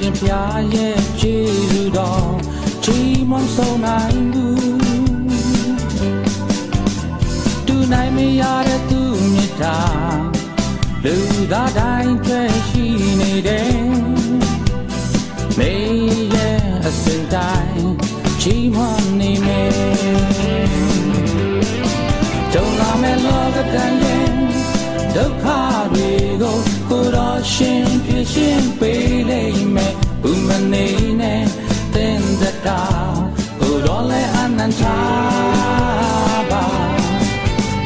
ရှင်ဖျားရဲ့ခြေလူတော်ချီးမွမ်းဆုံးနိုင်ဘူးတူနိုင်မရတဲ့သူမြတ်တာလူသားတိုင်းတွေ့ရှိနေတယ်မေရဲ့အစင်တိုင်းချီးမွမ်းနေမယ်ကြုံလာမဲ့လောကတိုင်းရဲ့ဒုက္ခတွေကိုကိုတော်ရှင်ဖြစ်ရှင်ပေးလိမ့်မယ်ဘုမနေနဲ့တင်သက်တာကိုတော်လည်းအနန္တပါ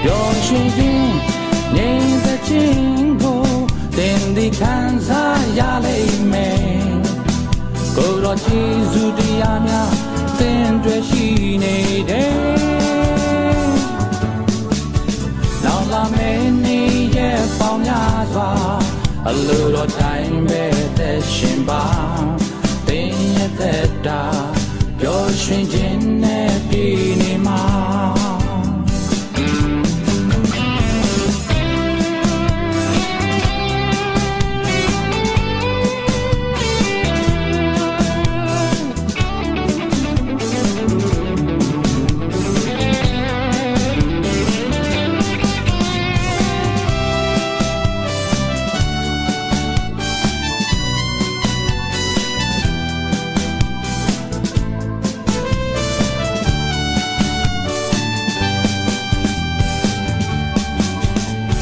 ပျော်ရွှင်ခြင်းငြိမ်သက်ခြင်းကိုတင်ဒီခံစားရလိမ့်မယ်ကိုတော်ကျေးဇူးတရားများတင်တွေ့ရှိနေတယ်နောက်လာမယ့်နေ့ရဲ့ပေါင်းများစွာအလိုတော်တိုင်းပဲသက်ရှင်ပါတင်ရဲ့သက်တာပျော်ရွှင်ခြင်းနဲ့ပြည့်နေမှာ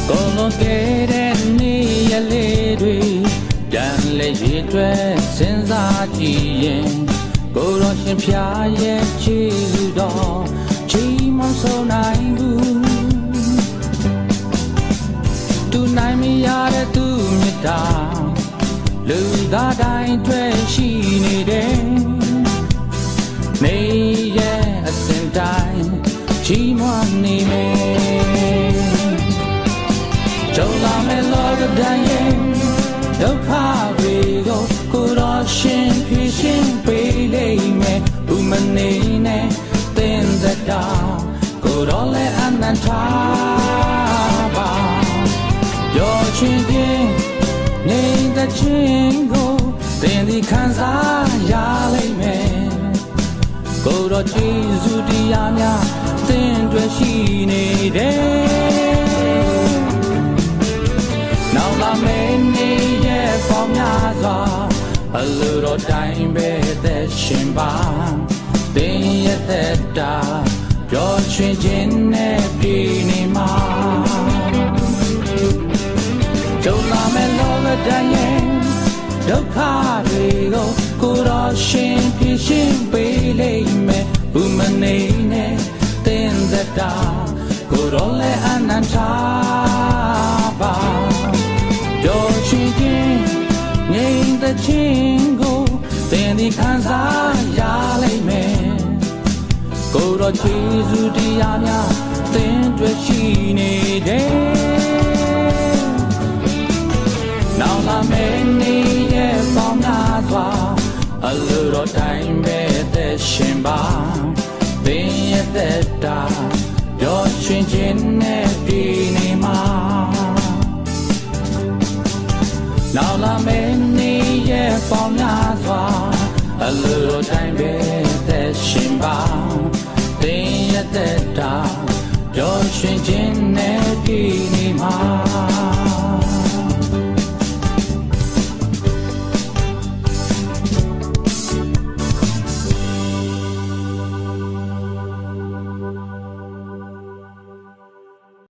ကုန်လွန်ခဲ့တဲ့နေ့ရက်လေးတွေပြန်လဲရည်တွဲစဉ်းစားကြည့်ရင်ကိုယ်တော်ရှင်ဖျားရဲ့ခြေလူတော်ချီးမွမ်းဆုံးနိုင်ဘူးတူနိုင်မရတဲ့သူမြတ်တာလူသားတိုင်းတွေ့ရှိနေတယ်မေရဲ့အစင်တိုင်းချီးမွမ်းနေမယ်ကြုံလာမဲ့လောကတိုင်းရဲ့ဒုက္ခတွေကိုကိုတော်ရှင်ဖြစ်ရှင်ပေးလိမ့်မယ်ဘုမနေနဲ့တင်သက်တာကိုတော်လည်းအနန္တပါပျော်ရွှင်ခြင်းငြိမ်သက်ခြင်းကိုတင်ဒီခံစားရလိမ့်မယ်ကိုတော်ကျေးဇူးတရားများတင်တွေ့ရှိနေတယ်နောက်လာမယ့်နေ့ရဲ့ပေါင်းများစွာအလိုတော်တိုင်းပဲသက်ရှင်ပါတင်ရဲ့သက်တာပျော်ရွှင်ခြင်းနဲ့ပြည့်နေမှာကြုံလာမယ့်လောကတိုင်းရဲ့ဒုက္ခတွေကိုကိုတော်ရှင်ဖြစ်ရှင်ပေးလိမ့်မယ်ဘုမနေနဲ့တင်သက်တာကိုတော်လည်းအနန္တပါပျော်ရွှင်ခြင်းငြိမ်သက်ခြင်းကိုတင်ဒီခံစားရလိမ့်မယ်ကိုယ်တော်ကျေးဇူးတရားများတင်တွေ့ရှိနေတယ်နောက်လာမယ့်နေ့ရဲ့ပေါင်းများစွာအလိုတော်တိုင်းပဲသက်ရှင်ပါတင်ရဲ့သက်တာပျော်ရွှင်ခြင်းနဲ့ပြည့်နေမှာနောက်လာမယ့်နေ့ရဲ့ပေါင်းများစွာအလိုတော်တိုင်းပဲသက်ရှင်ပါတင်ရဲ့သက်တာပျော်ရွှင်ခြင်းနဲ့ပြည့်နေမှာ